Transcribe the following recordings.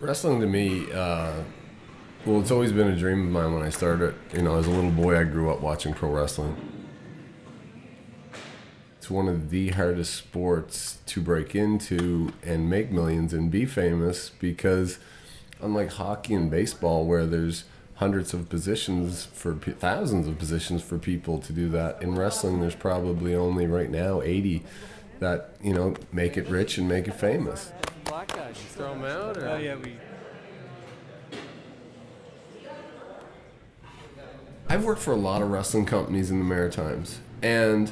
Wrestling to me, well, it's always been a dream of mine when I started. You know, as a little boy, I grew up watching pro wrestling. It's one of the hardest sports to break into and make millions and be famous because, unlike hockey and baseball, where there's hundreds of positions for thousands of positions for people to do that, in wrestling, there's probably only right now 80 that, you know, make it rich and make it famous. Black guys, throw them out? Or? Oh, yeah, we. I've worked for a lot of wrestling companies in the Maritimes, and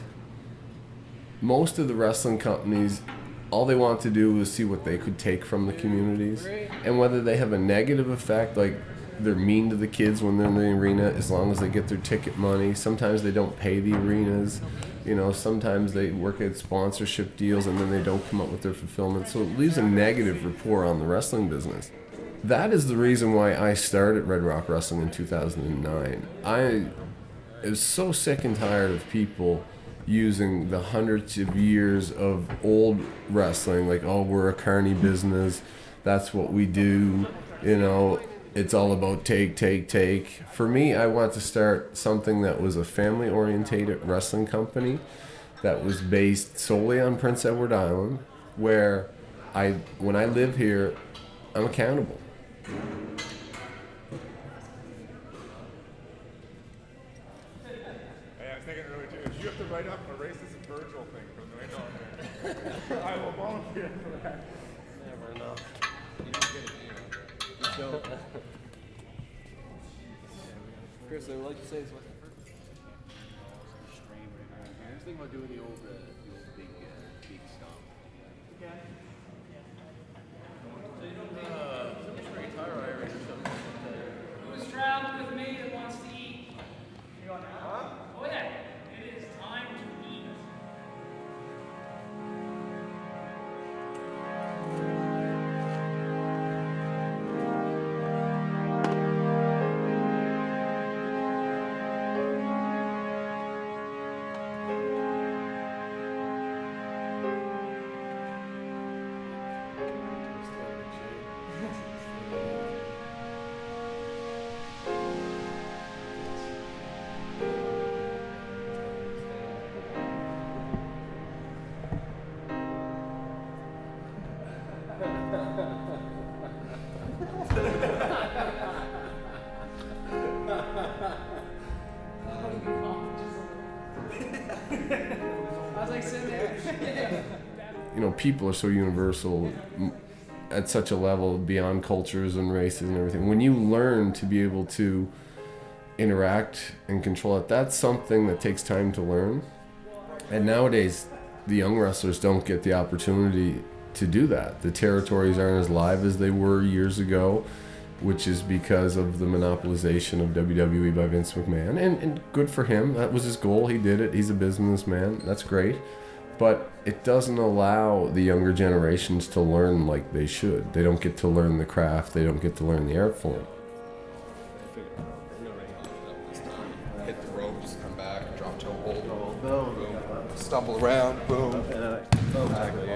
most of the wrestling companies, all they want to do is see what they could take from the communities, and whether they have a negative effect, like they're mean to the kids when they're in the arena, as long as they get their ticket money. Sometimes they don't pay the arenas. You know, sometimes they work at sponsorship deals and then they don't come up with their fulfillment. So it leaves a negative rapport on the wrestling business. That is the reason why I started Red Rock Wrestling in 2009. I was so sick and tired of people using the hundreds of years of old wrestling, like, oh, we're a carny business, that's what we do, you know, it's all about take. For me, I want to start something that was a family-orientated wrestling company that was based solely on Prince Edward Island, where when I live here, I'm accountable. I was thinking earlier too, if you have to write up a racist Virgil thing from the right on there, I will volunteer for that. Never enough. You don't get it, you don't. Chris, I would like to say is what stream right around here. I was thinking about doing the old big stomp. Okay. Who's traveling with me that wants to eat? You want to? Huh? Oh yeah, it is time to eat. I was like sitting there. You know, people are so universal at such a level beyond cultures and races and everything. When you learn to be able to interact and control it, that's something that takes time to learn. And nowadays, the young wrestlers don't get the opportunity to do that. The territories aren't as live as they were years ago, which is because of the monopolization of WWE by Vince McMahon. And good for him. That was his goal. He did it. He's a businessman. That's great. But it doesn't allow the younger generations to learn like they should. They don't get to learn the craft. They don't get to learn the art form. Hit the ropes, come back, drop toe hold, boom, stumble around, boom. Exactly.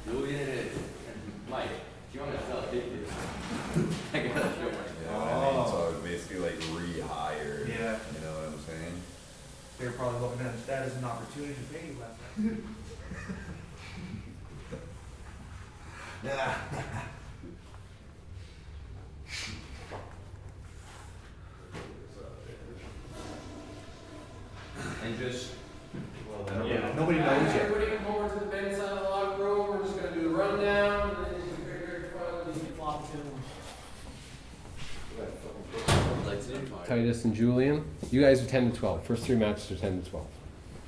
Julian and Mike, do you want to sell tickets? I gotta show myself. So it's basically like rehired. Yeah. You know what I'm saying? They're probably looking at that as an opportunity to pay you less. Yeah. And just, Yeah, nobody knows yet. Everybody come over to the men's side of the locker room. We're just going to do the rundown. And then it's very fun. You can flop it in. Titus and Julian, you guys are 10 to 12. First three matches are 10 to 12.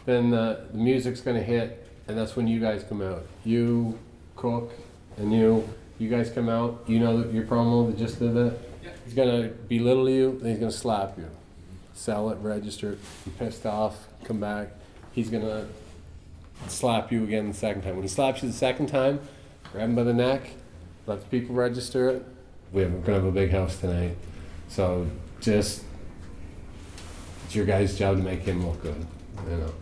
Then the music's going to hit, and that's when you guys come out. You, Cook, and you guys come out. You know your promo that just did that? Yeah. He's going to belittle you, then he's going to slap you. Sell it, register it, be pissed off, come back. He's going to slap you again the second time. When he slaps you the second time, grab him by the neck, let the people register it, We're gonna have a big house tonight. So just, it's your guys' job to make him look good, you know.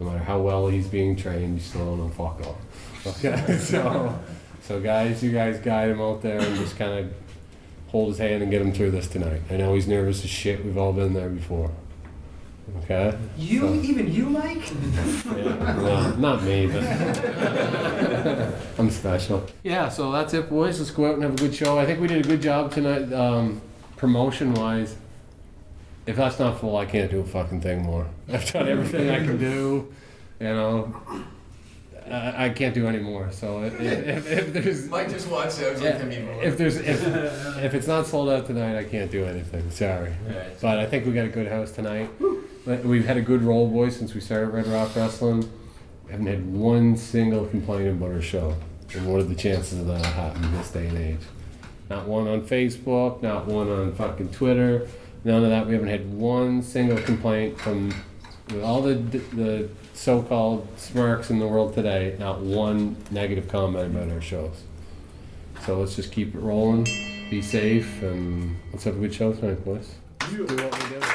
No matter how well he's being trained, you still don't know fuck off. Okay, so guys, you guys guide him out there and just kind of hold his hand and get him through this tonight. I know he's nervous as shit. We've all been there before. Okay? Even you, Mike? Yeah, well, not me, but I'm special. Yeah, so that's it, boys. Let's go out and have a good show. I think we did a good job tonight, promotion-wise. If that's not full, I can't do a fucking thing more. I've done everything I can do, you know. I can't do any more. So if there's Mike just wants out so if it's not sold out tonight, I can't do anything. Sorry, but I think we got a good house tonight. We've had a good roll, boys, since we started Red Rock Wrestling. We haven't had one single complaint about our show. And what are the chances of that happening in this day and age? Not one on Facebook, not one on fucking Twitter. None of that. We haven't had one single complaint from, with all the so-called smarks in the world today, not one negative comment about our shows. So let's just keep it rolling, be safe, and let's have a good show tonight, boys. Let's do what we do.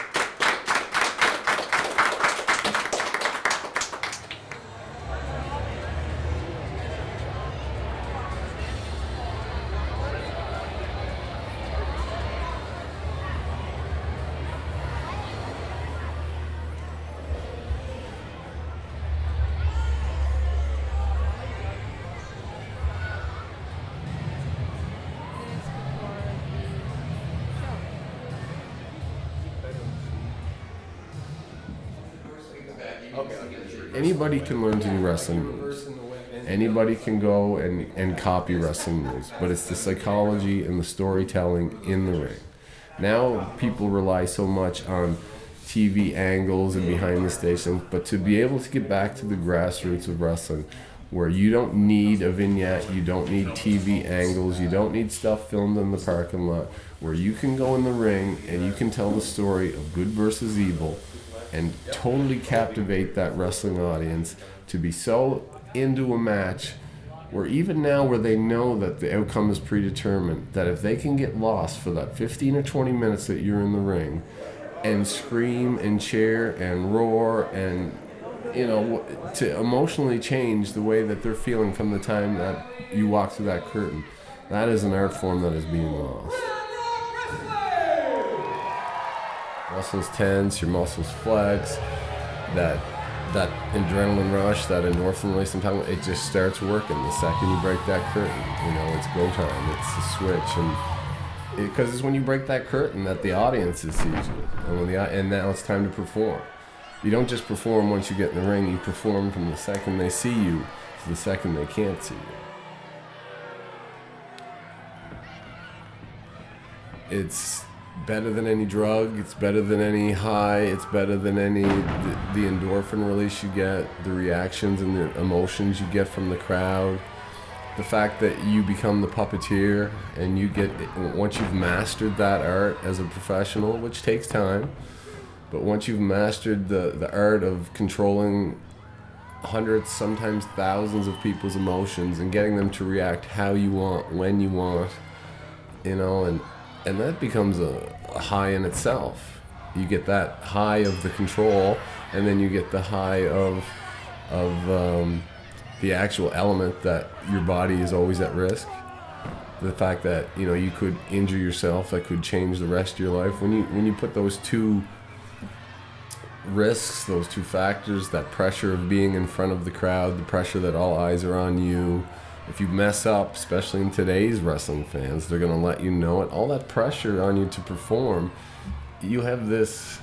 Anybody can learn to do wrestling moves. Anybody can go and copy wrestling moves, but it's the psychology and the storytelling in the ring. Now people rely so much on TV angles and behind the scenes, but to be able to get back to the grassroots of wrestling, where you don't need a vignette, you don't need TV angles, you don't need stuff filmed in the parking lot, where you can go in the ring and you can tell the story of good versus evil and totally captivate that wrestling audience to be so into a match where even now where they know that the outcome is predetermined, that if they can get lost for that 15 or 20 minutes that you're in the ring and scream and cheer and roar and, you know, to emotionally change the way that they're feeling from the time that you walk through that curtain, that is an art form that is being lost. Muscles tense, your muscles flex, that adrenaline rush, that endorphin release, sometimes it just starts working the second you break that curtain. You know, it's go time, it's the switch, and because it's when you break that curtain that the audience sees you, and now it's time to perform. You don't just perform once you get in the ring, you perform from the second they see you to the second they can't see you. It's better than any drug, it's better than any high, it's better than any the endorphin release you get, the reactions and the emotions you get from the crowd, the fact that you become the puppeteer and you get, once you've mastered that art as a professional, which takes time, but once you've mastered the art of controlling hundreds, sometimes thousands of people's emotions and getting them to react how you want, when you want, you know, and that becomes a high in itself. You get that high of the control, and then you get the high of the actual element that your body is always at risk. The fact that, you know, you could injure yourself, that could change the rest of your life. When you put those two risks, those two factors, that pressure of being in front of the crowd, the pressure that all eyes are on you. If you mess up, especially in today's wrestling fans, they're going to let you know it. All that pressure on you to perform, you have this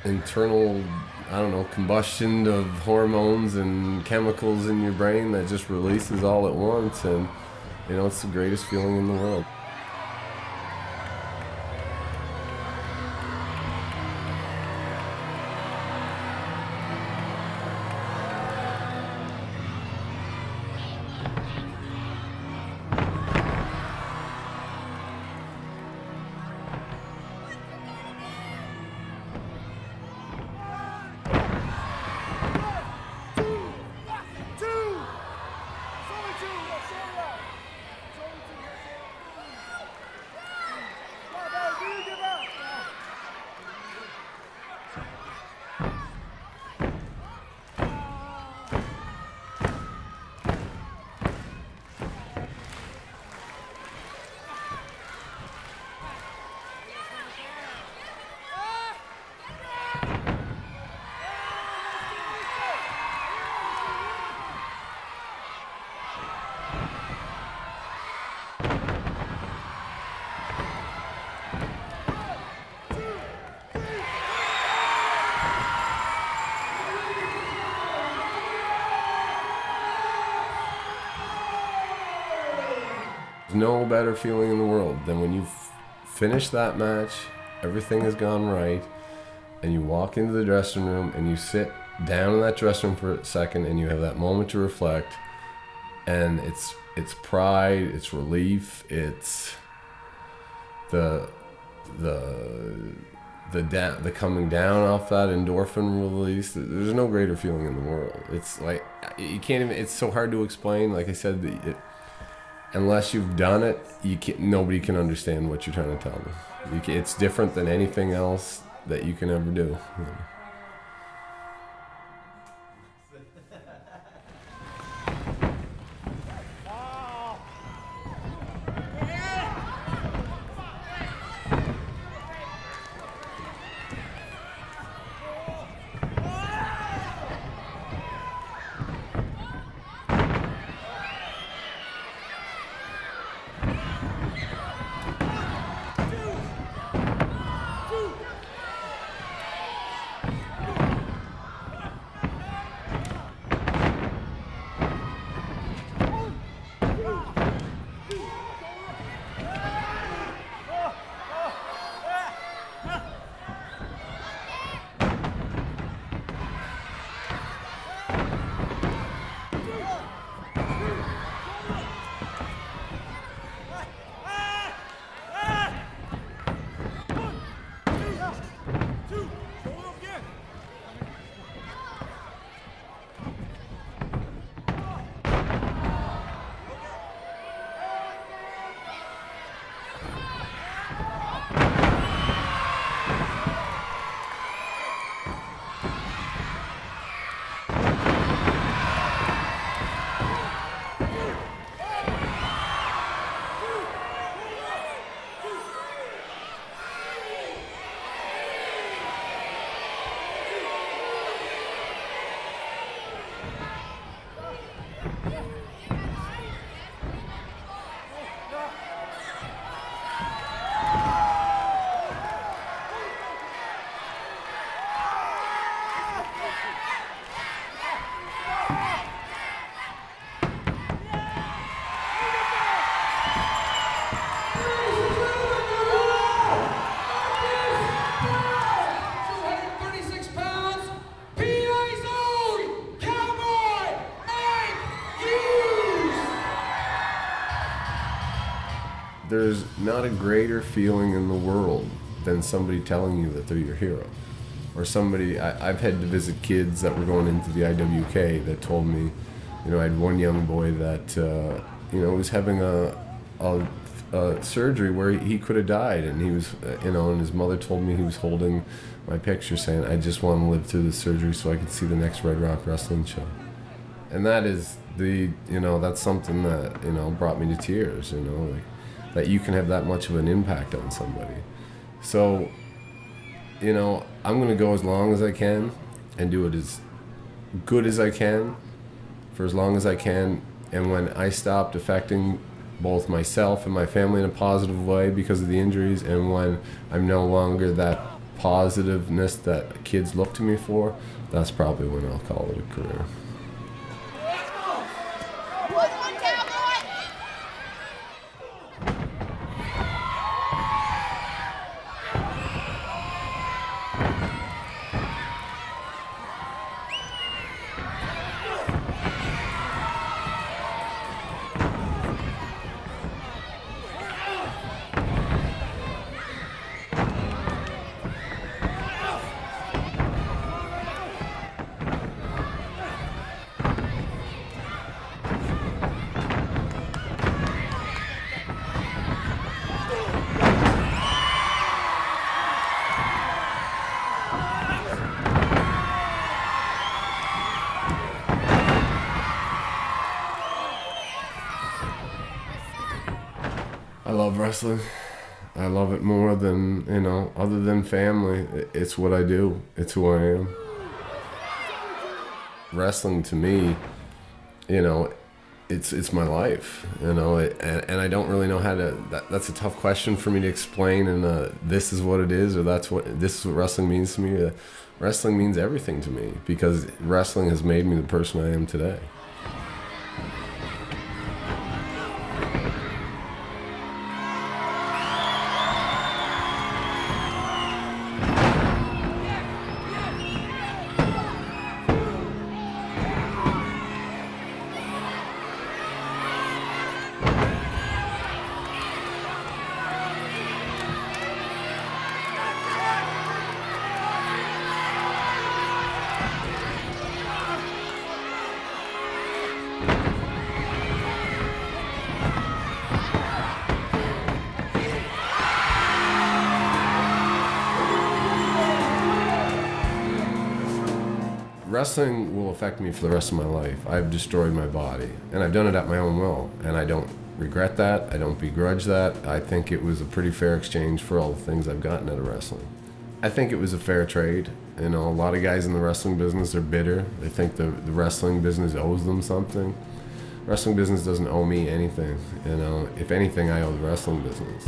internal, I don't know, combustion of hormones and chemicals in your brain that just releases all at once. And, you know, it's the greatest feeling in the world. No better feeling in the world than when you finish that match, everything has gone right, and you walk into the dressing room and you sit down in that dressing room for a second and you have that moment to reflect, and it's pride, it's relief, it's the coming down off that endorphin release. There's no greater feeling in the world. It's like you can't even. It's so hard to explain. Like I said, unless you've done it, nobody can understand what you're trying to tell them. It's different than anything else that you can ever do. There's not a greater feeling in the world than somebody telling you that they're your hero. Or somebody, I've had to visit kids that were going into the IWK that told me, I had one young boy that, was having a surgery where he could have died, and he was, and his mother told me he was holding my picture saying, I just want to live through the surgery so I can see the next Red Rock Wrestling show. And that is that's something that, brought me to tears, that you can have that much of an impact on somebody. So, I'm going to go as long as I can and do it as good as I can for as long as I can. And when I stopped affecting both myself and my family in a positive way because of the injuries, and when I'm no longer that positiveness that kids look to me for, that's probably when I'll call it a career. I love wrestling. I love it more than, other than family. It's what I do. It's who I am. Wrestling to me, it's my life, and I don't really know how to, that's a tough question for me to explain, and this is what it is, or this is what wrestling means to me. Wrestling means everything to me, because wrestling has made me the person I am today. wrestling will affect me for the rest of my life. I've destroyed my body, and I've done it at my own will, and I don't regret that. I don't begrudge that. I think it was a pretty fair exchange for all the things I've gotten out of wrestling. I think it was a fair trade. You know, a lot of guys in the wrestling business are bitter. They think the wrestling business owes them something. Wrestling business doesn't owe me anything. You know, if anything, I owe the wrestling business.